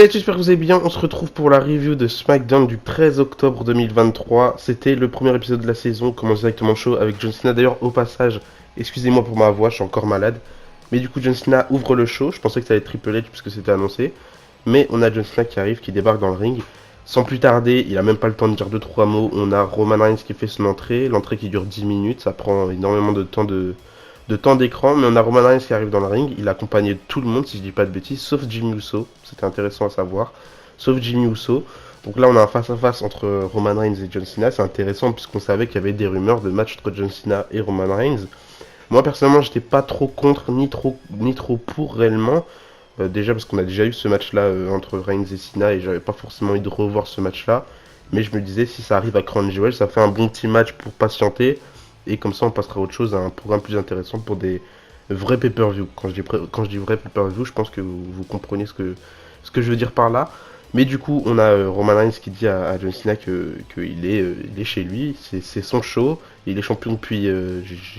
Salut, j'espère que vous allez bien. On se retrouve pour la review de SmackDown du 13 octobre 2023. C'était le premier épisode de la saison. On commence directement chaud avec John Cena. D'ailleurs, au passage, excusez-moi pour ma voix, je suis encore malade. Mais du coup, John Cena ouvre le show. Je pensais que ça allait être Triple H puisque c'était annoncé. Mais on a John Cena qui arrive, qui débarque dans le ring. Sans plus tarder, il a même pas le temps de dire 2-3 mots. On a Roman Reigns qui fait son entrée. L'entrée qui dure 10 minutes. Ça prend énormément de temps d'écran, mais on a Roman Reigns qui arrive dans le ring, il a accompagné tout le monde, si je dis pas de bêtises, sauf Jimmy Uso, c'était intéressant à savoir, sauf Jimmy Uso. Donc là, on a un face-à-face entre Roman Reigns et John Cena, c'est intéressant puisqu'on savait qu'il y avait des rumeurs de match entre John Cena et Roman Reigns. Moi, personnellement, j'étais pas trop contre, ni trop pour réellement, déjà parce qu'on a déjà eu ce match-là entre Reigns et Cena, et j'avais pas forcément envie de revoir ce match-là, mais je me disais, si ça arrive à Crown Jewel, ça fait un bon petit match pour patienter, et comme ça, on passera à autre chose, à un programme plus intéressant pour des vrais pay-per-view. Quand je dis vrai pay-per-view, je pense que vous comprenez ce que je veux dire par là. Mais du coup, on a Roman Reigns qui dit à John Cena il est chez lui, c'est son show, il est champion depuis,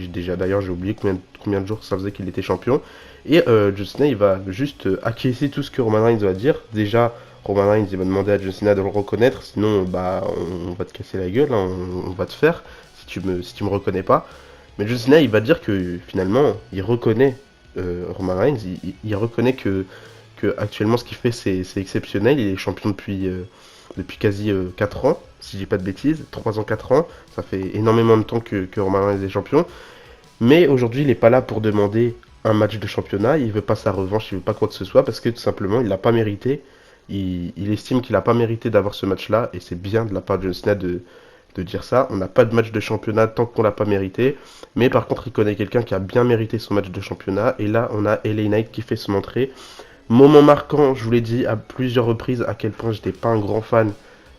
d'ailleurs j'ai oublié combien de jours ça faisait qu'il était champion. Et John Cena il va juste acquiescer tout ce que Roman Reigns va dire. Déjà, Roman Reigns il va demander à John Cena de le reconnaître, sinon bah on va te casser la gueule, hein, on va te faire si tu me reconnais pas. Mais John Cena, il va dire que finalement, il reconnaît Roman Reigns, il reconnaît que actuellement ce qu'il fait c'est exceptionnel. Il est champion depuis quasi 4 ans, si je dis pas de bêtises, 3 ans, 4 ans. Ça fait énormément de temps que Roman Reigns est champion. Mais aujourd'hui, il n'est pas là pour demander un match de championnat. Il veut pas sa revanche, il veut pas quoi que ce soit parce que tout simplement, il l'a pas mérité. Il estime qu'il n'a pas mérité d'avoir ce match-là et c'est bien de la part de John Cena de dire ça. On n'a pas de match de championnat tant qu'on l'a pas mérité. Mais par contre, il connaît quelqu'un qui a bien mérité son match de championnat. Et là, on a LA Knight qui fait son entrée. Moment marquant, je vous l'ai dit à plusieurs reprises à quel point j'étais pas un grand fan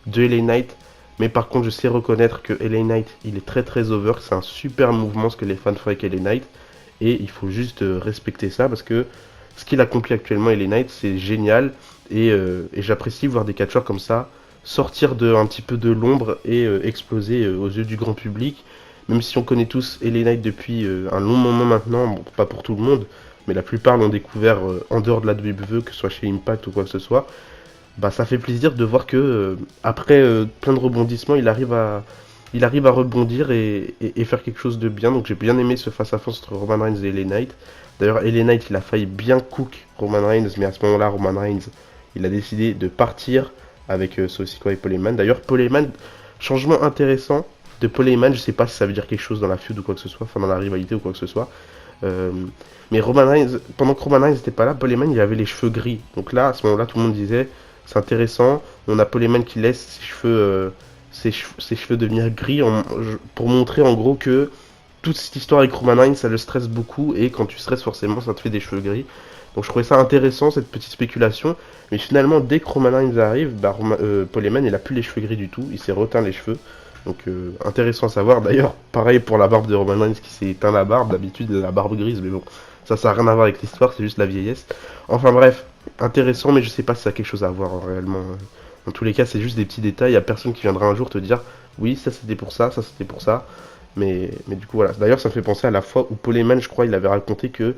de LA Knight. Mais par contre, je sais reconnaître que LA Knight, il est très très over. C'est un super mouvement ce que les fans font avec LA Knight. Et il faut juste respecter ça parce que ce qu'il accomplit actuellement, LA Knight, c'est génial. Et j'apprécie voir des catcheurs comme ça sortir un petit peu de l'ombre et exploser aux yeux du grand public. Même si on connaît tous LA Knight depuis un long moment maintenant, bon, pas pour tout le monde, mais la plupart l'ont découvert en dehors de la WWE, que ce soit chez Impact ou quoi que ce soit. Bah, ça fait plaisir de voir que après plein de rebondissements, il arrive à rebondir et faire quelque chose de bien. Donc j'ai bien aimé ce face-à-face entre Roman Reigns et LA Knight. D'ailleurs, LA Knight, il a failli bien cook Roman Reigns, mais à ce moment-là, Roman Reigns, il a décidé de partir avec Sosiko et Paul Heyman. D'ailleurs, Paul Heyman, changement intéressant de Paul Heyman, je sais pas si ça veut dire quelque chose dans la feud ou quoi que ce soit, enfin dans la rivalité ou quoi que ce soit. Euh, mais Roman Reigns, pendant que Roman Reigns n'était pas là, Paul Heyman il avait les cheveux gris. Donc là, à ce moment-là, tout le monde disait c'est intéressant. On a Paul Heyman qui laisse ses cheveux devenir gris pour montrer en gros que toute cette histoire avec Roman Reigns ça le stresse beaucoup et quand tu stresses forcément ça te fait des cheveux gris. Donc je trouvais ça intéressant cette petite spéculation. Mais finalement, dès que Roman Reigns arrive, bah, Paul Heyman il a plus les cheveux gris du tout, il s'est reteint les cheveux. Donc intéressant à savoir. D'ailleurs, pareil pour la barbe de Roman Reigns qui s'est éteint la barbe. D'habitude, il a la barbe grise, mais bon, ça n'a rien à voir avec l'histoire, c'est juste la vieillesse. Enfin bref, intéressant, mais je sais pas si ça a quelque chose à voir réellement. Dans tous les cas, c'est juste des petits détails. Il y a personne qui viendra un jour te dire oui, ça c'était pour ça c'était pour ça. Mais du coup, voilà. D'ailleurs, ça me fait penser à la fois où Paul Heyman, je crois, il avait raconté que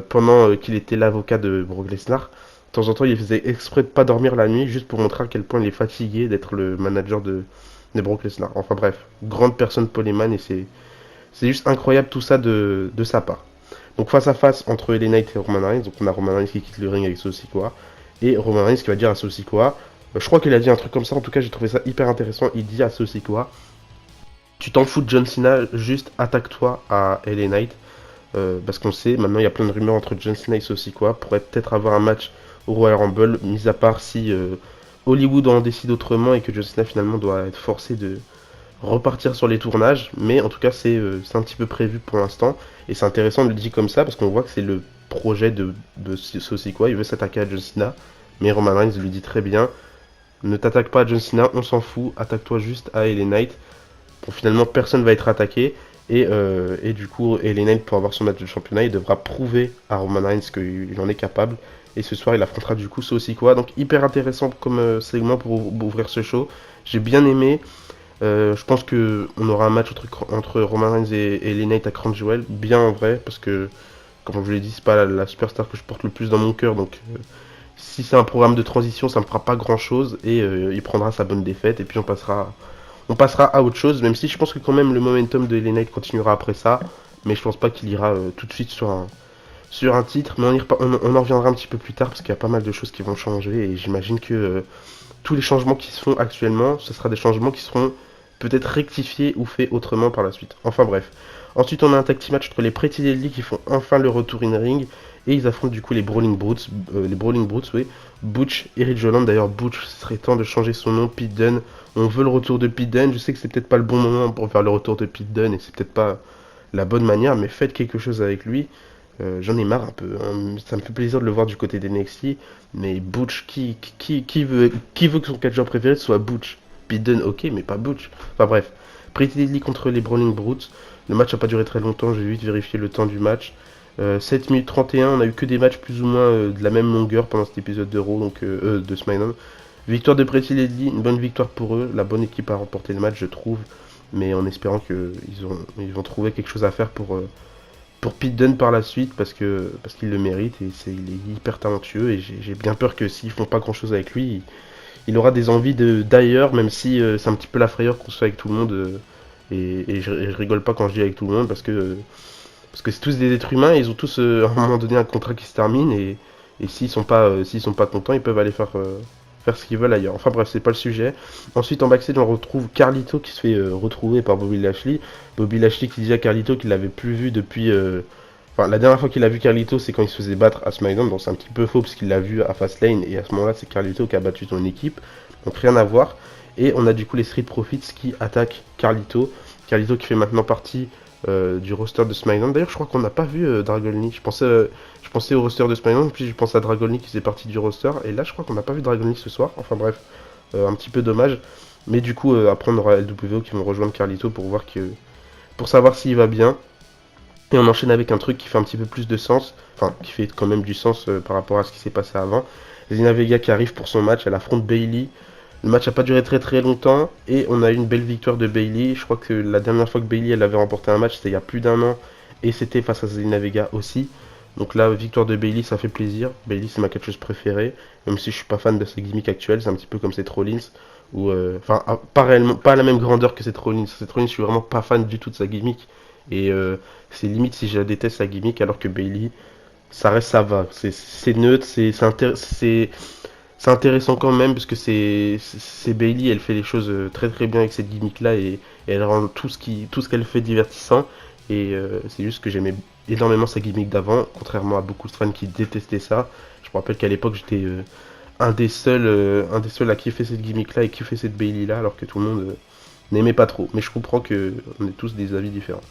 pendant qu'il était l'avocat de Brock Lesnar, de temps en temps, il faisait exprès de pas dormir la nuit juste pour montrer à quel point il est fatigué d'être le manager de Brock Lesnar. Enfin bref, grande personne Paul Heyman et c'est juste incroyable tout ça de sa part. Donc face à face entre LA Knight et Roman Reigns, donc on a Roman Reigns qui quitte le ring avec Sosikoa et Roman Reigns qui va dire à Sosikoa, je crois qu'il a dit un truc comme ça, en tout cas j'ai trouvé ça hyper intéressant, il dit à Sosikoa, tu t'en fous de John Cena, juste attaque-toi à LA Knight. Parce qu'on sait, maintenant il y a plein de rumeurs entre John Cena et Sosikoa, pourrait peut-être avoir un match au Royal Rumble, mis à part si Hollywood en décide autrement et que John Cena finalement doit être forcé de repartir sur les tournages. Mais en tout cas, c'est un petit peu prévu pour l'instant. Et c'est intéressant de le dire comme ça parce qu'on voit que c'est le projet de Sosikoa. Il veut s'attaquer à John Cena. Mais Roman Reigns lui dit très bien ne t'attaque pas à John Cena, on s'en fout, attaque-toi juste à LA Knight. Bon, finalement, personne va être attaqué. Et du coup, LA Knight, pour avoir son match de championnat, il devra prouver à Roman Reigns qu'il en est capable. Et ce soir, il affrontera du coup Sosikoa. Donc, hyper intéressant comme segment pour ouvrir ce show. J'ai bien aimé. Je pense qu'on aura un match entre Roman Reigns et LA Knight à Crown Jewel. Bien en vrai, parce que, comme je vous l'ai dit, c'est pas la superstar que je porte le plus dans mon cœur. Donc, si c'est un programme de transition, ça ne fera pas grand chose et il prendra sa bonne défaite et puis on passera à autre chose, même si je pense que quand même le momentum de LA Knight continuera après ça, mais je pense pas qu'il ira tout de suite sur un titre, mais on en reviendra un petit peu plus tard parce qu'il y a pas mal de choses qui vont changer et j'imagine que tous les changements qui se font actuellement, ce sera des changements qui seront peut-être rectifiés ou faits autrement par la suite. Enfin bref. Ensuite, on a un tag team match entre les Pretty Deadly qui font enfin le retour in ring et ils affrontent du coup les Brawling Brutes, oui, Butch et Ridge Holland. D'ailleurs, Butch, ce serait temps de changer son nom, Pete Dunne. On veut le retour de Pete Dunne. Je sais que c'est peut-être pas le bon moment pour faire le retour de Pete Dunne et c'est peut-être pas la bonne manière, mais faites quelque chose avec lui. J'en ai marre un peu, hein. Ça me fait plaisir de le voir du côté des NXT, mais Butch, qui veut que son catcheur préféré soit Butch? Pete Dunne, ok, mais pas Butch. Enfin bref, Pretty Deadly contre les Brawling Brutes. Le match n'a pas duré très longtemps, j'ai vite vérifié le temps du match. 7 minutes 31, on a eu que des matchs plus ou moins de la même longueur pendant cet épisode de Raw, donc de SmackDown. Victoire de Pretty Deadly, une bonne victoire pour eux. La bonne équipe a remporté le match, je trouve, mais en espérant qu'ils vont trouver quelque chose à faire pour Pete Dunne par la suite parce qu'il le mérite et il est hyper talentueux et j'ai bien peur que s'ils font pas grand chose avec lui, il aura des envies d'ailleurs, même si c'est un petit peu la frayeur qu'on se fait avec tout le monde et je rigole pas quand je dis avec tout le monde parce que c'est tous des êtres humains et ils ont tous à un moment donné un contrat qui se termine et s'ils sont pas contents ils peuvent aller faire ce qu'ils veulent ailleurs. Enfin bref, c'est pas le sujet. Ensuite en backstage on retrouve Carlito qui se fait retrouver par Bobby Lashley. Bobby Lashley qui dit à Carlito qu'il l'avait plus vu depuis... Enfin la dernière fois qu'il a vu Carlito c'est quand il se faisait battre à SmackDown, donc c'est un petit peu faux parce qu'il l'a vu à Fastlane et à ce moment là c'est Carlito qui a battu son équipe. Donc rien à voir. Et on a du coup les Street Profits qui attaquent Carlito. Carlito qui fait maintenant partie du roster de SmackDown. D'ailleurs je crois qu'on n'a pas vu Dragon Lee. Je pensais au roster de SmackDown, puis je pense à Dragon Lee qui faisait partie du roster. Et là, je crois qu'on n'a pas vu Dragon Lee ce soir. Enfin bref, un petit peu dommage. Mais du coup, après, on aura LWO qui vont rejoindre Carlito pour savoir s'il va bien. Et on enchaîne avec un truc qui fait un petit peu plus de sens. Enfin, qui fait quand même du sens par rapport à ce qui s'est passé avant. Zelina Vega qui arrive pour son match. Elle affronte Bayley. Le match n'a pas duré très très longtemps. Et on a eu une belle victoire de Bayley. Je crois que la dernière fois que Bayley elle avait remporté un match, c'était il y a plus d'un an. Et c'était face à Zelina Vega aussi. Donc là, victoire de Bayley, ça fait plaisir. Bayley, c'est ma catcheuse préférée. Même si je suis pas fan de sa gimmick actuelle, c'est un petit peu comme Seth Rollins. Enfin, pas réellement, pas à la même grandeur que Seth Rollins. Seth Rollins, je suis vraiment pas fan du tout de sa gimmick. Et c'est limite si je la déteste sa gimmick, alors que Bayley, ça va. C'est neutre, c'est intéressant quand même, parce que c'est Bayley, elle fait les choses très très bien avec cette gimmick-là, et elle rend tout ce qu'elle fait divertissant. Et c'est juste que j'aimais énormément sa gimmick d'avant, contrairement à beaucoup de fans qui détestaient ça. Je me rappelle qu'à l'époque j'étais un des seuls à kiffer cette gimmick là et kiffer cette Bayley là, alors que tout le monde n'aimait pas trop. Mais je comprends que on est tous des avis différents.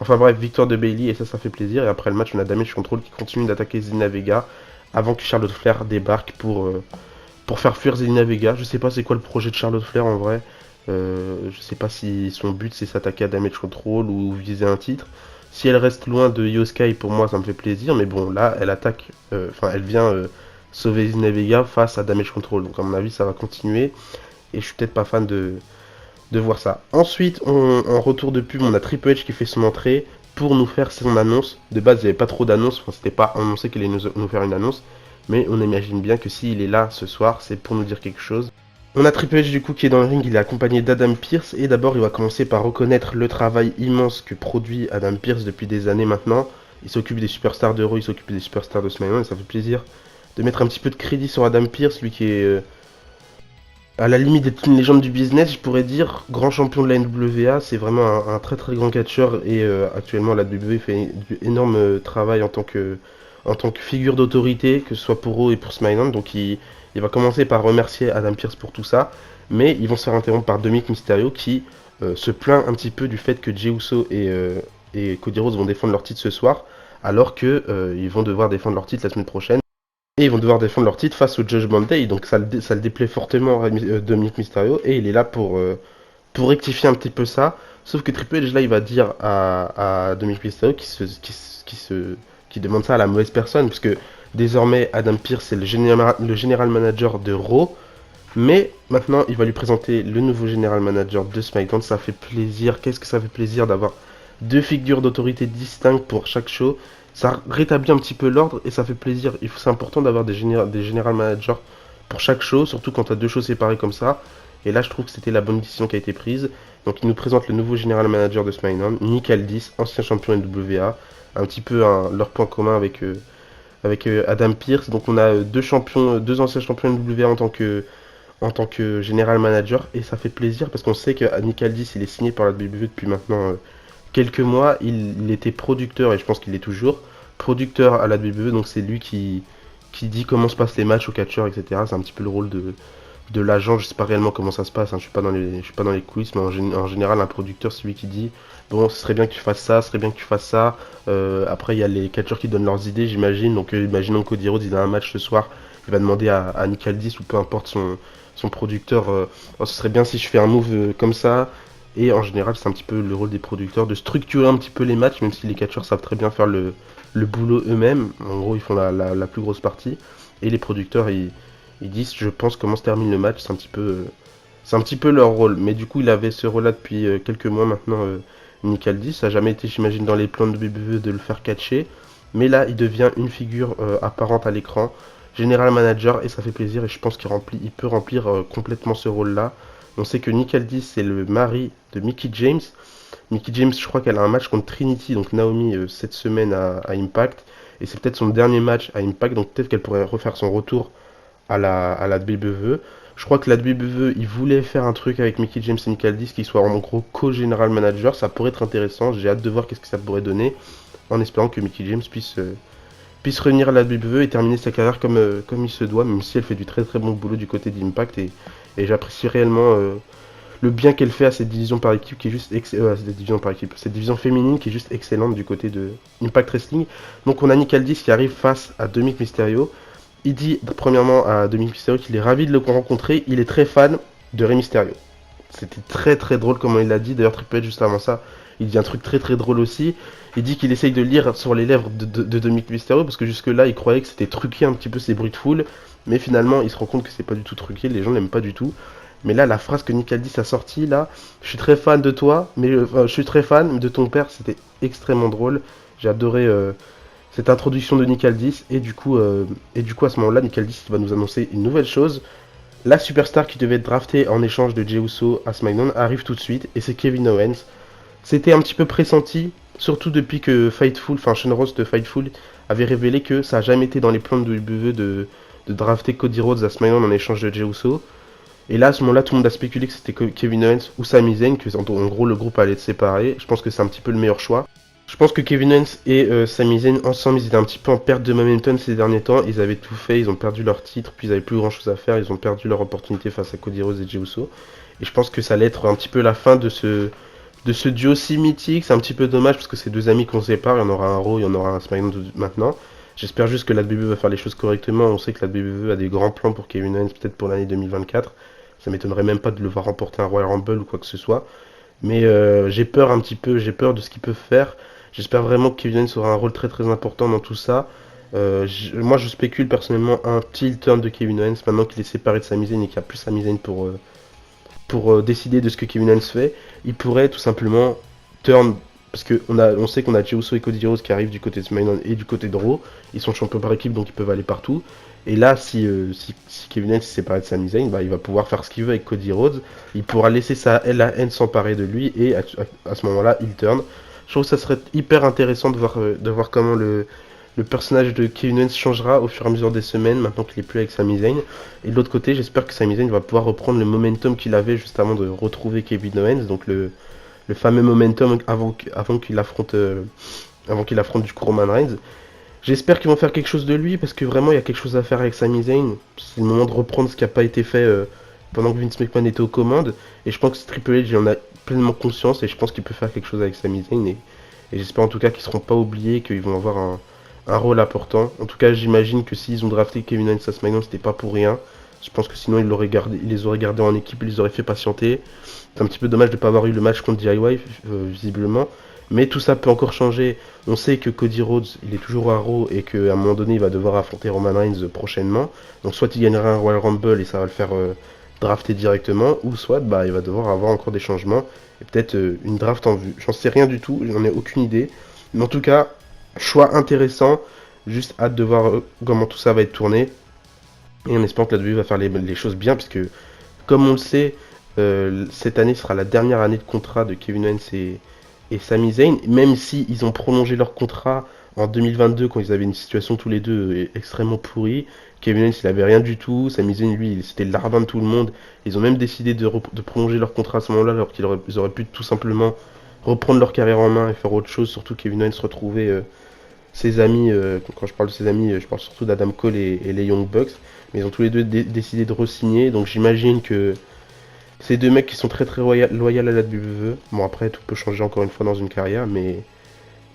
Enfin bref, victoire de Bayley et ça fait plaisir. Et après le match, on a Damage Control qui continue d'attaquer Zelina Vega avant que Charlotte Flair débarque pour faire fuir Zelina Vega. Je sais pas c'est quoi le projet de Charlotte Flair en vrai. Je sais pas si son but c'est s'attaquer à Damage Control ou viser un titre. Si elle reste loin de Io Sky, pour moi ça me fait plaisir, mais bon là elle attaque, elle vient sauver Zelina Vega face à Damage Control, donc à mon avis ça va continuer et je suis peut-être pas fan de voir ça. Ensuite en retour de pub on a Triple H qui fait son entrée pour nous faire son annonce. De base il n'y avait pas trop d'annonces, enfin c'était pas annoncé qu'il allait nous faire une annonce, mais on imagine bien que s'il est là ce soir c'est pour nous dire quelque chose. On a Triple H du coup qui est dans le ring, il est accompagné d'Adam Pearce et d'abord il va commencer par reconnaître le travail immense que produit Adam Pearce depuis des années maintenant. Il s'occupe des superstars de Raw, il s'occupe des superstars de SmackDown et ça fait plaisir de mettre un petit peu de crédit sur Adam Pearce, lui qui est à la limite d'être une légende du business, je pourrais dire, grand champion de la NWA, c'est vraiment un très très grand catcheur et actuellement la WWE fait du énorme travail en tant que figure d'autorité, que ce soit pour Raw et pour SmackDown, donc il va commencer par remercier Adam Pearce pour tout ça, mais ils vont se faire interrompre par Dominic Mysterio qui se plaint un petit peu du fait que Jey Uso et Cody Rhodes vont défendre leur titre ce soir, alors que ils vont devoir défendre leur titre la semaine prochaine. Et ils vont devoir défendre leur titre face au Judgment Day, donc ça le déplaît fortement à Dominic Mysterio, et il est là pour rectifier un petit peu ça. Sauf que Triple H là il va dire à Dominic Mysterio qui demande ça à la mauvaise personne, puisque désormais Adam Pearce c'est le général manager de Raw, mais maintenant il va lui présenter le nouveau général manager de SmackDown. Ça fait plaisir, qu'est-ce que ça fait plaisir d'avoir deux figures d'autorité distinctes pour chaque show. ça rétablit un petit peu l'ordre et ça fait plaisir. C'est important d'avoir des general managers pour chaque show, surtout quand tu as deux shows séparés comme ça. Et là, je trouve que c'était la bonne décision qui a été prise. Donc, il nous présente le nouveau general manager de SmackDown, Nick Aldis, ancien champion NWA. Un petit peu leur point commun avec Adam Pearce. Donc, on a deux champions, deux anciens champions NWA en tant que général manager et ça fait plaisir parce qu'on sait que Nick Aldis il est signé par la WWE depuis maintenant quelques mois. Il était producteur et je pense qu'il est toujours producteur à la WWE, donc c'est lui qui dit comment se passent les matchs aux catcheurs, etc. C'est un petit peu le rôle de l'agent. Je sais pas réellement comment ça se passe, hein. Je suis pas dans les coulisses, mais en général un producteur c'est lui qui dit bon, ce serait bien que tu fasses ça, ce serait bien que tu fasses ça. Après il y a les catcheurs qui donnent leurs idées, j'imagine. Donc imaginons que Cody Rhodes il a un match ce soir, il va demander à Nick Aldis ou peu importe son producteur, oh, ce serait bien si je fais un move comme ça. Et en général, c'est un petit peu le rôle des producteurs de structurer un petit peu les matchs, même si les catcheurs savent très bien faire le boulot eux-mêmes. En gros, ils font la plus grosse partie. Et les producteurs, ils disent, je pense, comment se termine le match. C'est un petit peu leur rôle. Mais du coup, il avait ce rôle-là depuis quelques mois maintenant, Nick Aldis. Ça n'a jamais été, j'imagine, dans les plans de WWE de le faire catcher. Mais là, il devient une figure apparente à l'écran. General manager et ça fait plaisir et je pense il peut remplir complètement ce rôle-là. On sait que Nick Aldis c'est le mari de Mickie James. Mickie James, je crois qu'elle a un match contre Trinity, donc Naomi, cette semaine à Impact. Et c'est peut-être son dernier match à Impact, donc peut-être qu'elle pourrait refaire son retour à la WWE. Je crois que la WWE, ils voulaient faire un truc avec Mickie James et Nick Aldis qui soit en gros co-général manager. Ça pourrait être intéressant, j'ai hâte de voir qu'est-ce que ça pourrait donner, en espérant que Mickie James puisse revenir à la WWE et terminer sa carrière comme il se doit, même si elle fait du très très bon boulot du côté d'Impact et j'apprécie réellement le bien qu'elle fait à cette division par équipe qui est juste cette division féminine qui est juste excellente du côté de Impact Wrestling. Donc on a Nick Aldis qui arrive face à Dominic Mysterio. Il dit premièrement à Dominic Mysterio qu'il est ravi de le rencontrer, il est très fan de Rey Mysterio. C'était très très drôle comment il l'a dit, d'ailleurs Triple H juste avant ça, il dit un truc très très drôle aussi. Il dit qu'il essaye de lire sur les lèvres de Dominic Mysterio parce que jusque-là il croyait que c'était truqué un petit peu ces bruits de foule, mais finalement il se rend compte que c'est pas du tout truqué, les gens l'aiment pas du tout. Mais là, la phrase que Nick Aldis a sortie, là, je suis très fan de toi, mais je suis très fan de ton père, c'était extrêmement drôle. J'ai adoré cette introduction de Nick Aldis et du coup à ce moment-là, Nick Aldis va nous annoncer une nouvelle chose. La superstar qui devait être draftée en échange de Jey Uso à SmackDown arrive tout de suite et c'est Kevin Owens. C'était un petit peu pressenti, surtout depuis que Sean Ross de Fightful avait révélé que ça n'a jamais été dans les plans de WWE de drafter Cody Rhodes à SmackDown en échange de Jey Uso. Et là, à ce moment-là, tout le monde a spéculé que c'était Kevin Owens ou Sami Zayn, que en gros le groupe allait être séparé. Je pense que c'est un petit peu le meilleur choix. Je pense que Kevin Owens et Sami Zayn ensemble, ils étaient un petit peu en perte de momentum ces derniers temps. Ils avaient tout fait, ils ont perdu leur titre, puis ils avaient plus grand chose à faire. Ils ont perdu leur opportunité face à Cody Rhodes et Jey Uso. Et je pense que ça allait être un petit peu la fin de ce duo si mythique. C'est un petit peu dommage parce que c'est deux amis qu'on sépare. Il y en aura un Raw, il y en aura un SmackDown maintenant. J'espère juste que la WWE va faire les choses correctement. On sait que la WWE a des grands plans pour Kevin Owens, peut-être pour l'année 2024. Ça m'étonnerait même pas de le voir remporter un Royal Rumble ou quoi que ce soit. Mais j'ai peur un petit peu, j'ai peur de ce qu'ils peuvent faire. J'espère vraiment que Kevin Owens aura un rôle très très important dans tout ça. Moi je spécule personnellement un petit turn de Kevin Owens maintenant qu'il est séparé de Sami Zayn et qu'il n'y a plus Sami Zayn pour décider de ce que Kevin Owens fait. Il pourrait tout simplement turn, parce on sait qu'on a Jey Uso et Cody Rhodes qui arrivent du côté de SmackDown et du côté de Raw. Ils sont champions par équipe donc ils peuvent aller partout. Et là, si Kevin Owens s'est séparé de Sami Zayn, bah, il va pouvoir faire ce qu'il veut avec Cody Rhodes. Il pourra laisser la haine s'emparer de lui et à ce moment-là, il turn. Je trouve que ça serait hyper intéressant de voir comment le personnage de Kevin Owens changera au fur et à mesure des semaines, maintenant qu'il est plus avec Sami Zayn. Et de l'autre côté, j'espère que Sami Zayn va pouvoir reprendre le momentum qu'il avait juste avant de retrouver Kevin Owens, donc le fameux momentum avant qu'il affronte du coup Roman Reigns. J'espère qu'ils vont faire quelque chose de lui parce que vraiment il y a quelque chose à faire avec Sami Zayn. C'est le moment de reprendre ce qui n'a pas été fait pendant que Vince McMahon était aux commandes. Et je pense que Triple H en a pleinement conscience et je pense qu'il peut faire quelque chose avec Sami Zayn. Et j'espère en tout cas qu'ils seront pas oubliés, qu'ils vont avoir un rôle important. En tout cas, j'imagine que s'ils ont drafté Kevin Owens à SmackDown, c'était pas pour rien. Je pense que sinon ils les auraient gardés en équipe, ils les auraient fait patienter. C'est un petit peu dommage de ne pas avoir eu le match contre DIY, visiblement. Mais tout ça peut encore changer. On sait que Cody Rhodes, il est toujours à Raw et qu'à un moment donné, il va devoir affronter Roman Reigns prochainement. Donc soit il gagnera un Royal Rumble et ça va le faire drafter directement, ou soit bah, il va devoir avoir encore des changements et peut-être une draft en vue. J'en sais rien du tout, j'en ai aucune idée. Mais en tout cas, Choix intéressant, juste hâte de voir comment tout ça va être tourné. Et en espérant que la WWE va faire les choses bien, puisque comme on le sait, cette année sera la dernière année de contrat de Kevin Owens et Sami Zayn, même si ils ont prolongé leur contrat en 2022 quand ils avaient une situation tous les deux extrêmement pourrie. Kevin Owens il avait rien du tout, Sami Zayn lui c'était le larbin de tout le monde. Ils ont même décidé de prolonger leur contrat à ce moment-là alors qu'ils auraient pu tout simplement reprendre leur carrière en main et faire autre chose, surtout Kevin Owens retrouver ses amis, quand je parle de ses amis, je parle surtout d'Adam Cole et les Young Bucks, mais ils ont tous les deux décidé de re-signer, donc j'imagine que c'est deux mecs qui sont très très loyaux à la WWE. Bon, après, tout peut changer encore une fois dans une carrière, mais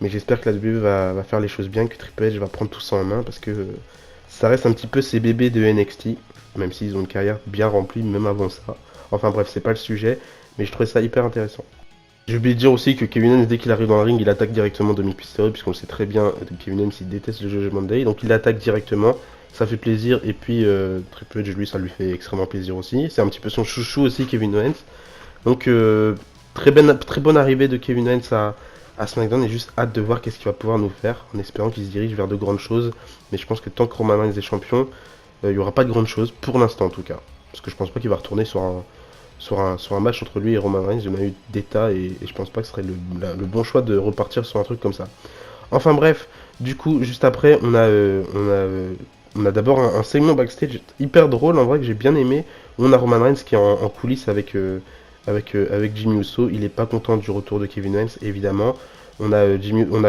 j'espère que la WWE va faire les choses bien, que Triple H va prendre tout ça en main, parce que ça reste un petit peu ses bébés de NXT, même s'ils ont une carrière bien remplie, même avant ça. Enfin bref, c'est pas le sujet, mais je trouvais ça hyper intéressant. J'ai oublié de dire aussi que Kevin Owens, dès qu'il arrive dans le ring, il attaque directement Dominic Mysterio, puisqu'on le sait très bien, Kevin Owens, il déteste le Judgment Day, donc il attaque directement, ça fait plaisir, et puis Triple H, lui, ça lui fait extrêmement plaisir aussi. C'est un petit peu son chouchou aussi, Kevin Owens. Donc, très bonne arrivée de Kevin Owens à SmackDown, et juste hâte de voir qu'est-ce qu'il va pouvoir nous faire, en espérant qu'il se dirige vers de grandes choses. Mais je pense que tant que Roman Reigns est champion, il n'y aura pas de grandes choses, pour l'instant en tout cas. Parce que je pense pas qu'il va retourner sur un match entre lui et Roman Reigns. Il y en a eu des tas et je pense pas que ce serait le bon choix de repartir sur un truc comme ça. Enfin bref, du coup, juste après, on a d'abord un segment backstage hyper drôle en vrai que j'ai bien aimé. On a Roman Reigns qui est en coulisses avec Jimmy Uso. Il est pas content du retour de Kevin Owens, évidemment. On a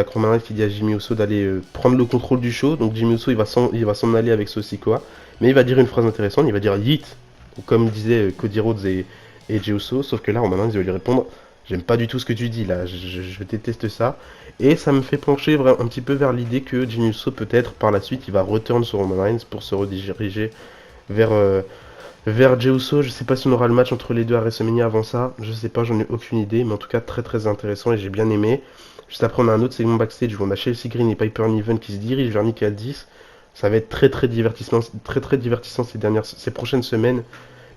Roman Reigns qui dit à Jimmy Uso d'aller prendre le contrôle du show. Donc Jimmy Uso il va s'en aller avec Sikoa. Mais il va dire une phrase intéressante, il va dire Yeet, comme disaient Cody Rhodes et Jey Uso, sauf que là Roman Reigns va lui répondre j'aime pas du tout ce que tu dis là, je déteste ça. Et ça me fait pencher un petit peu vers l'idée que Jey Uso peut-être par la suite il va return sur Roman Reigns pour se rediriger vers, vers Jey Uso. Je sais pas si on aura le match entre les deux à WrestleMania avant ça, je sais pas, j'en ai aucune idée, mais en tout cas très très intéressant et j'ai bien aimé. Juste après on a un autre segment backstage où on a Chelsea Green et Piper Niven qui se dirigent vers Nick Aldis. Ça va être très très divertissant ces prochaines semaines.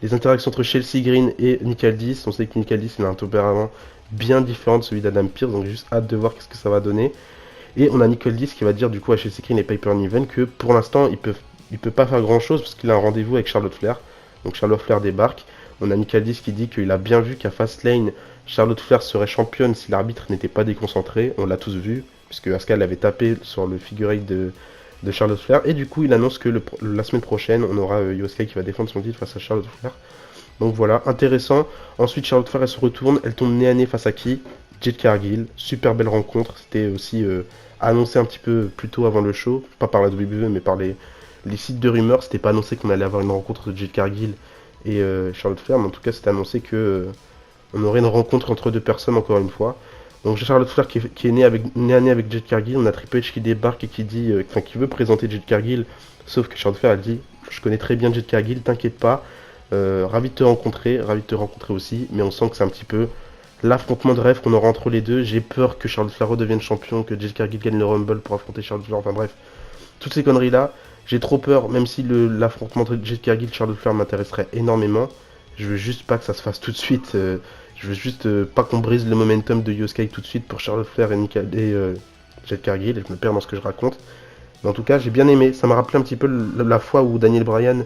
Les interactions entre Chelsea Green et Nick Aldis, on sait que Nick Aldis il a un tempérament bien différent de celui d'Adam Pearce, donc j'ai juste hâte de voir qu'est-ce que ça va donner. Et on a Nick Aldis qui va dire du coup à Chelsea Green et Piper Niven que pour l'instant il peut pas faire grand chose parce qu'il a un rendez-vous avec Charlotte Flair. Donc Charlotte Flair débarque. On a Nick Aldis qui dit qu'il a bien vu qu'à Fastlane, Charlotte Flair serait championne si l'arbitre n'était pas déconcentré. On l'a tous vu, puisque Asuka l'avait tapé sur le figure 8 de Charlotte Flair. Et du coup, il annonce que la semaine prochaine, on aura Io Sky qui va défendre son titre face à Charlotte Flair. Donc voilà, intéressant. Ensuite, Charlotte Flair, elle se retourne, elle tombe nez à nez face à qui? Jade Cargill. Super belle rencontre. C'était aussi annoncé un petit peu plus tôt avant le show, pas par la WWE, mais par les sites de rumeurs. C'était pas annoncé qu'on allait avoir une rencontre de Jade Cargill et Charlotte Flair, mais en tout cas, c'était annoncé que on aurait une rencontre entre deux personnes encore une fois. Donc Charlotte Flair qui est née à nez avec Jade Cargill, on a Triple H qui débarque et qui dit, qui veut présenter Jade Cargill, sauf que Charlotte Flair elle dit, je connais très bien Jade Cargill, t'inquiète pas, ravi de te rencontrer aussi, mais on sent que c'est un petit peu l'affrontement de rêve qu'on aura entre les deux. J'ai peur que Charlotte Flair redevienne champion, que Jade Cargill gagne le Rumble pour affronter Charlotte Flair, enfin bref, toutes ces conneries là. J'ai trop peur, même si l'affrontement entre Jade Cargill et Charlotte Flair m'intéresserait énormément, je veux juste pas que ça se fasse tout de suite. Je veux juste pas qu'on brise le momentum de Io Sky tout de suite pour Charlotte Flair et Jade Cargill, et je me perds dans ce que je raconte. Mais en tout cas, j'ai bien aimé. Ça m'a rappelé un petit peu la fois où Daniel Bryan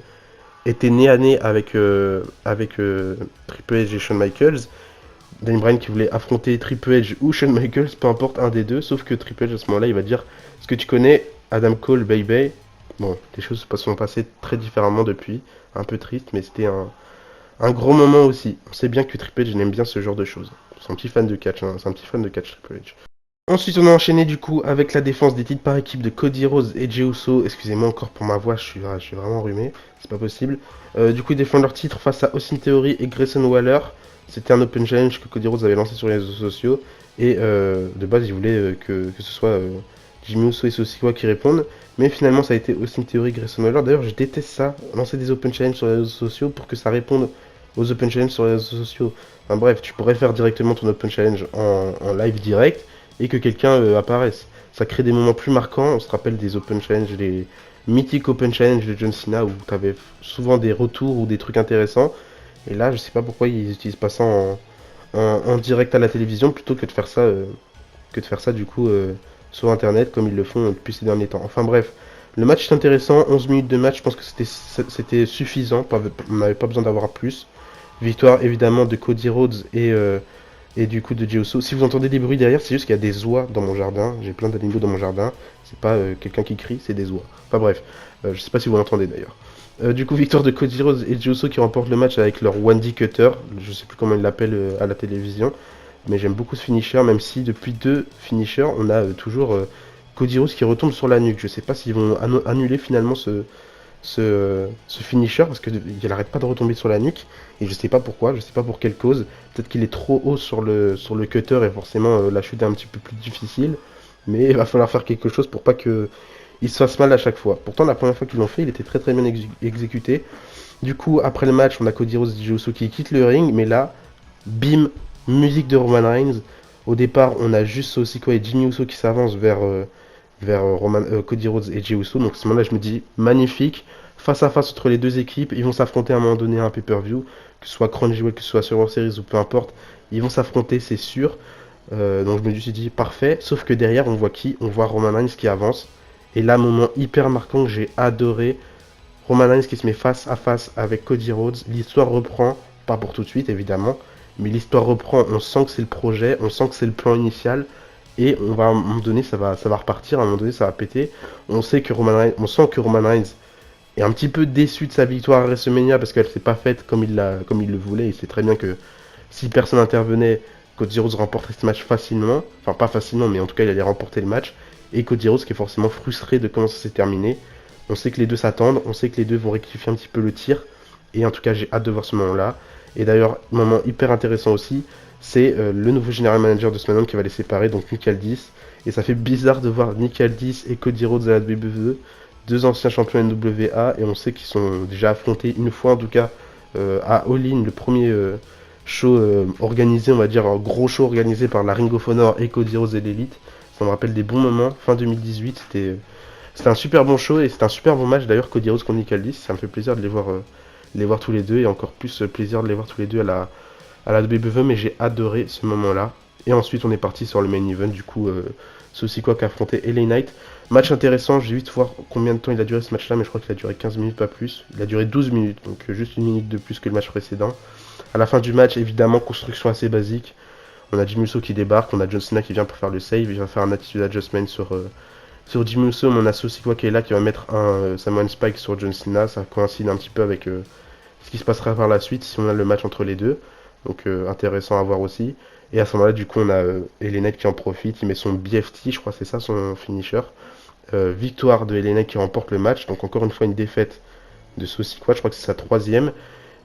était nez à nez avec Triple H et Shawn Michaels. Daniel Bryan qui voulait affronter Triple H ou Shawn Michaels, peu importe un des deux, sauf que Triple H à ce moment-là, il va dire est-ce que tu connais Adam Cole, baby? Bon, les choses se sont passées très différemment depuis. Un peu triste, mais c'était un gros moment aussi. On sait bien que Triple H aime bien ce genre de choses. C'est un petit fan de catch, hein. C'est un petit fan de catch Triple H. Ensuite, on a enchaîné du coup avec la défense des titres par équipe de Cody Rhodes et Jey Uso. Excusez-moi encore pour ma voix, je suis vraiment enrhumé, c'est pas possible. Du coup, ils défendent leur titre face à Austin Theory et Grayson Waller. C'était un open challenge que Cody Rhodes avait lancé sur les réseaux sociaux. Et de base, ils voulaient que ce soit Jimmy Uso et Sikoa qui répondent. Mais finalement, ça a été Austin Theory et Grayson Waller. D'ailleurs, je déteste ça, lancer des open challenges sur les réseaux sociaux pour que ça réponde aux open challenge sur les réseaux sociaux. Enfin bref, tu pourrais faire directement ton open challenge en live direct et que quelqu'un apparaisse. Ça crée des moments plus marquants. On se rappelle des open challenge, les mythiques open challenge de John Cena où tu avais souvent des retours ou des trucs intéressants. Et là, je sais pas pourquoi ils utilisent pas ça en direct à la télévision plutôt que de faire ça du coup sur internet comme ils le font depuis ces derniers temps. Enfin bref, le match est intéressant, 11 minutes de match, je pense que c'était suffisant, on n'avait pas besoin d'avoir plus. Victoire évidemment de Cody Rhodes et du coup de Jey Uso. Si vous entendez des bruits derrière, c'est juste qu'il y a des oies dans mon jardin. J'ai plein d'animaux dans mon jardin. C'est pas quelqu'un qui crie, c'est des oies. Enfin bref, je sais pas si vous l'entendez d'ailleurs. Du coup, victoire de Cody Rhodes et Jey Uso qui remportent le match avec leur Wendy Cutter. Je sais plus comment ils l'appellent à la télévision. Mais j'aime beaucoup ce finisher, même si depuis deux finishers, on a toujours Cody Rhodes qui retombe sur la nuque. Je sais pas s'ils vont annuler finalement ce finisher parce qu'il arrête pas de retomber sur la nuque et je sais pas pourquoi, je sais pas pour quelle cause. Peut-être qu'il est trop haut sur le cutter et forcément la chute est un petit peu plus difficile. Mais il va falloir faire quelque chose pour pas que il se fasse mal à chaque fois. Pourtant la première fois qu'ils l'ont fait, il était très très bien exécuté. Du coup après le match, on a Cody Rhodes et Jey Uso qui quittent le ring, mais là, bim, musique de Roman Reigns. Au départ, on a juste Sikoa et Jimmy Uso qui s'avancent vers Cody Rhodes et Jey Uso. Donc à ce moment-là, je me dis magnifique, face à face entre les deux équipes, ils vont s'affronter à un moment donné à un pay-per-view, que ce soit Crunchyroll, que ce soit Survivor Series ou peu importe, ils vont s'affronter, c'est sûr. Donc je me suis dit parfait, sauf que derrière on voit qui? On voit Roman Reigns qui avance. Et là, moment hyper marquant que j'ai adoré, Roman Reigns qui se met face à face avec Cody Rhodes. L'histoire reprend, pas pour tout de suite évidemment, mais l'histoire reprend. On sent que c'est le projet, on sent que c'est le plan initial. Et on va à un moment donné, ça va repartir, à un moment donné, ça va péter. On sait que on sent que Roman Reigns est un petit peu déçu de sa victoire à WrestleMania parce qu'elle s'est pas faite comme il le voulait. Il sait très bien que si personne intervenait, Cody Rhodes remporterait ce match facilement. Enfin, pas facilement, mais en tout cas, il allait remporter le match. Et Cody Rhodes qui est forcément frustré de comment ça s'est terminé. On sait que les deux s'attendent, on sait que les deux vont rectifier un petit peu le tir. Et en tout cas, j'ai hâte de voir ce moment-là. Et d'ailleurs, moment hyper intéressant aussi, c'est le nouveau general manager de SmackDown qui va les séparer, donc Nick Aldis. Et ça fait bizarre de voir Nick Aldis et Cody Rhodes à la WWE, deux anciens champions NWA, et on sait qu'ils sont déjà affrontés une fois en tout cas à All In, le premier show organisé, on va dire un gros show organisé par la Ring of Honor et Cody Rhodes et l'Elite. Ça me rappelle des bons moments, fin 2018, c'était un super bon show et c'était un super bon match d'ailleurs Cody Rhodes contre Nick Aldis, ça me fait plaisir de les voir tous les deux et encore plus plaisir de les voir tous les deux à la WWE, mais j'ai adoré ce moment-là. Et ensuite, on est parti sur le main event, du coup, c'est aussi quoi qu'affronter LA Knight. Match intéressant, j'ai vite voir combien de temps il a duré ce match-là, mais je crois qu'il a duré 15 minutes, pas plus. Il a duré 12 minutes, donc juste une minute de plus que le match précédent. À la fin du match, évidemment, construction assez basique. On a Jimmy Uso qui débarque, on a John Cena qui vient pour faire le save, il vient faire un attitude adjustment sur Jimmy Uso, mais on a Sikoa qui est là, qui va mettre un Samoan Spike sur John Cena. Ça coïncide un petit peu avec ce qui se passera par la suite si on a le match entre les deux. Donc intéressant à voir aussi. Et à ce moment-là, du coup, on a LA Knight qui en profite. Il met son BFT, je crois que c'est ça son finisher. Victoire de LA Knight qui remporte le match. Donc encore une fois, une défaite de Sikoa. Je crois que c'est sa troisième.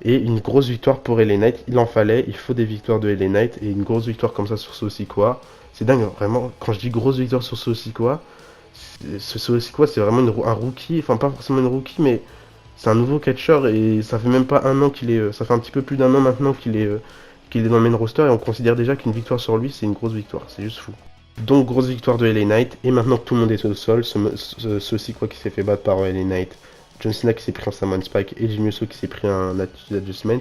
Et une grosse victoire pour LA Knight. Il en fallait. Il faut des victoires de LA Knight. Et une grosse victoire comme ça sur Sikoa. C'est dingue, vraiment. Quand je dis grosse victoire sur Sikoa, Sikoa, c'est vraiment un rookie. Enfin, pas forcément une rookie, mais c'est un nouveau catcheur et ça fait même pas un an qu'il est. Ça fait un petit peu plus d'un an maintenant qu'il est dans le main roster et on considère déjà qu'une victoire sur lui c'est une grosse victoire. C'est juste fou. Donc grosse victoire de LA Knight et maintenant que tout le monde est au sol, ceci quoi qui s'est fait battre par LA Knight, John Cena qui s'est pris un Samoan Spike et Jimmy Uso qui s'est pris un Attitude Adjustment.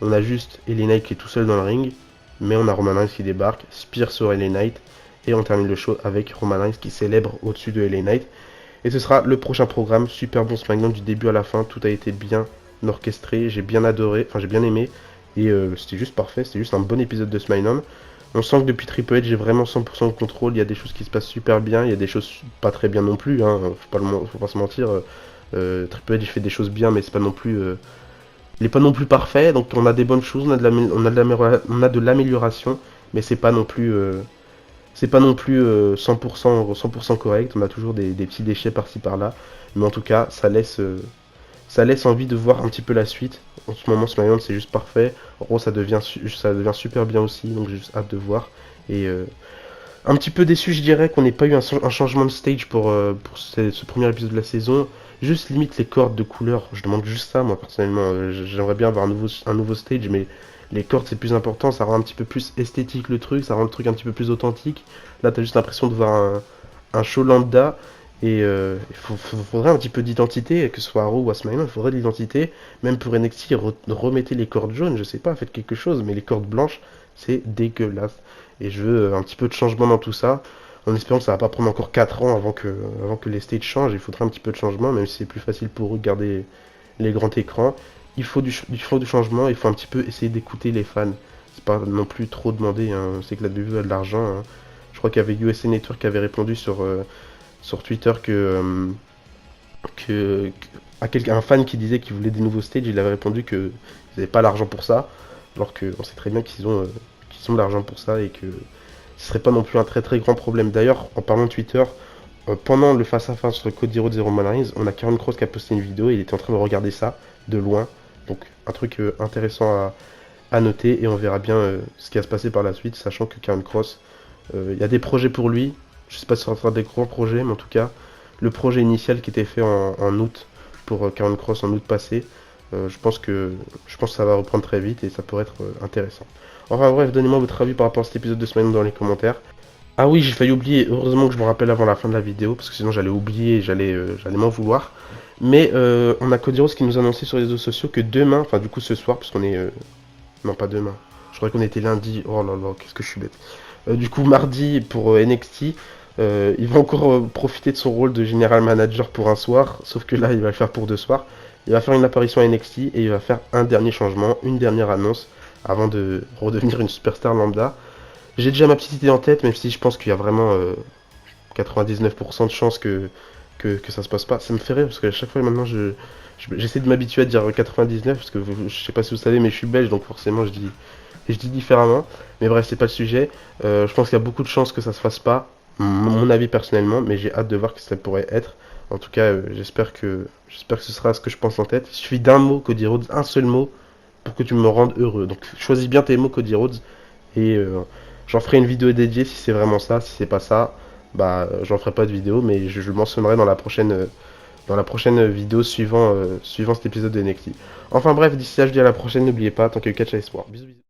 On a juste LA Knight qui est tout seul dans le ring, mais on a Roman Reigns qui débarque, Spear sur LA Knight et on termine le show avec Roman Reigns qui célèbre au-dessus de LA Knight. Et ce sera le prochain programme, super bon SmackDown du début à la fin, tout a été bien orchestré, j'ai bien adoré, enfin j'ai bien aimé, et c'était juste parfait, c'était juste un bon épisode de SmackDown. On sent que depuis Triple H j'ai vraiment 100% de contrôle, il y a des choses qui se passent super bien, il y a des choses pas très bien non plus, hein, faut pas se mentir, Triple H il fait des choses bien mais c'est pas non plus... il est pas non plus parfait, donc on a des bonnes choses, on a de l'amélioration, mais c'est pas non plus... c'est pas non plus 100% correct, on a toujours des petits déchets par-ci par-là, mais en tout cas ça laisse envie de voir un petit peu la suite. En ce moment SmackDown c'est juste parfait, Raw ça devient super bien aussi, donc j'ai juste hâte de voir. Et un petit peu déçu je dirais qu'on n'ait pas eu un changement de stage pour ce premier épisode de la saison, juste limite les cordes de couleur, je demande juste ça moi personnellement, j'aimerais bien avoir un nouveau stage mais... Les cordes c'est plus important, ça rend un petit peu plus esthétique le truc, ça rend le truc un petit peu plus authentique. Là t'as juste l'impression de voir un show lambda et il faudrait un petit peu d'identité, que ce soit à Raw ou à SmackDown, il faudrait de l'identité. Même pour NXT, remettez les cordes jaunes, je sais pas, faites quelque chose, mais les cordes blanches c'est dégueulasse. Et je veux un petit peu de changement dans tout ça. en espérant que ça va pas prendre encore 4 ans avant que les stages changent. Il faudra un petit peu de changement, même si c'est plus facile pour eux de garder les grands écrans. Il faut du changement, il faut un petit peu essayer d'écouter les fans. C'est pas non plus trop demandé, hein. C'est que la WWE a de l'argent, hein. Je crois qu'il y avait USA Network qui avait répondu sur Twitter un fan qui disait qu'il voulait des nouveaux stages, il avait répondu qu'ils n'avaient pas l'argent pour ça, alors qu'on sait très bien qu'ils ont l'argent pour ça et que ce serait pas non plus un très très grand problème. D'ailleurs, en parlant de Twitter, pendant le face-à-face entre Cody Rhodes et Roman Reigns, on a Karen Cross qui a posté une vidéo et il était en train de regarder ça de loin. Donc un truc intéressant à noter et on verra bien ce qui va se passer par la suite, sachant que Karen Cross, il y a des projets pour lui. Je sais pas si ça sera des grands projets, mais en tout cas, le projet initial qui était fait en août pour Karen Cross en août passé, je pense que ça va reprendre très vite et ça pourrait être intéressant. Enfin bref, donnez-moi votre avis par rapport à cet épisode de semaine dans les commentaires. Ah oui, j'ai failli oublier, heureusement que je me rappelle avant la fin de la vidéo, parce que sinon j'allais oublier et j'allais m'en vouloir. Mais on a Cody Rhodes qui nous a annoncé sur les réseaux sociaux que demain, enfin du coup ce soir, parce qu'on est... non pas demain, je croyais qu'on était lundi, oh là là, qu'est-ce que je suis bête. Du coup mardi pour NXT, il va encore profiter de son rôle de General Manager pour un soir, sauf que là il va le faire pour 2 soirs. Il va faire une apparition à NXT et il va faire un dernier changement, une dernière annonce, avant de redevenir une superstar lambda. J'ai déjà ma petite idée en tête, même si je pense qu'il y a vraiment 99% de chances que ça se passe pas. Ça me fait rire parce qu'à chaque fois maintenant j'essaie de m'habituer à dire 99 parce que je sais pas si vous savez mais je suis belge donc forcément je dis différemment. Mais bref, c'est pas le sujet. Je pense qu'il y a beaucoup de chances que ça se fasse pas, mon avis personnellement, mais j'ai hâte de voir que ça pourrait être. En tout cas, j'espère que ce sera ce que je pense en tête. Il suffit d'un mot, Cody Rhodes, un seul mot pour que tu me rendes heureux. Donc choisis bien tes mots, Cody Rhodes, et j'en ferai une vidéo dédiée si c'est vraiment ça. Si c'est pas ça, bah j'en ferai pas de vidéo, mais je le mentionnerai dans la prochaine vidéo suivant cet épisode de NXT. Enfin bref, d'ici là, je dis à la prochaine. N'oubliez pas, tant que le catch a espoir. Bisous bisous.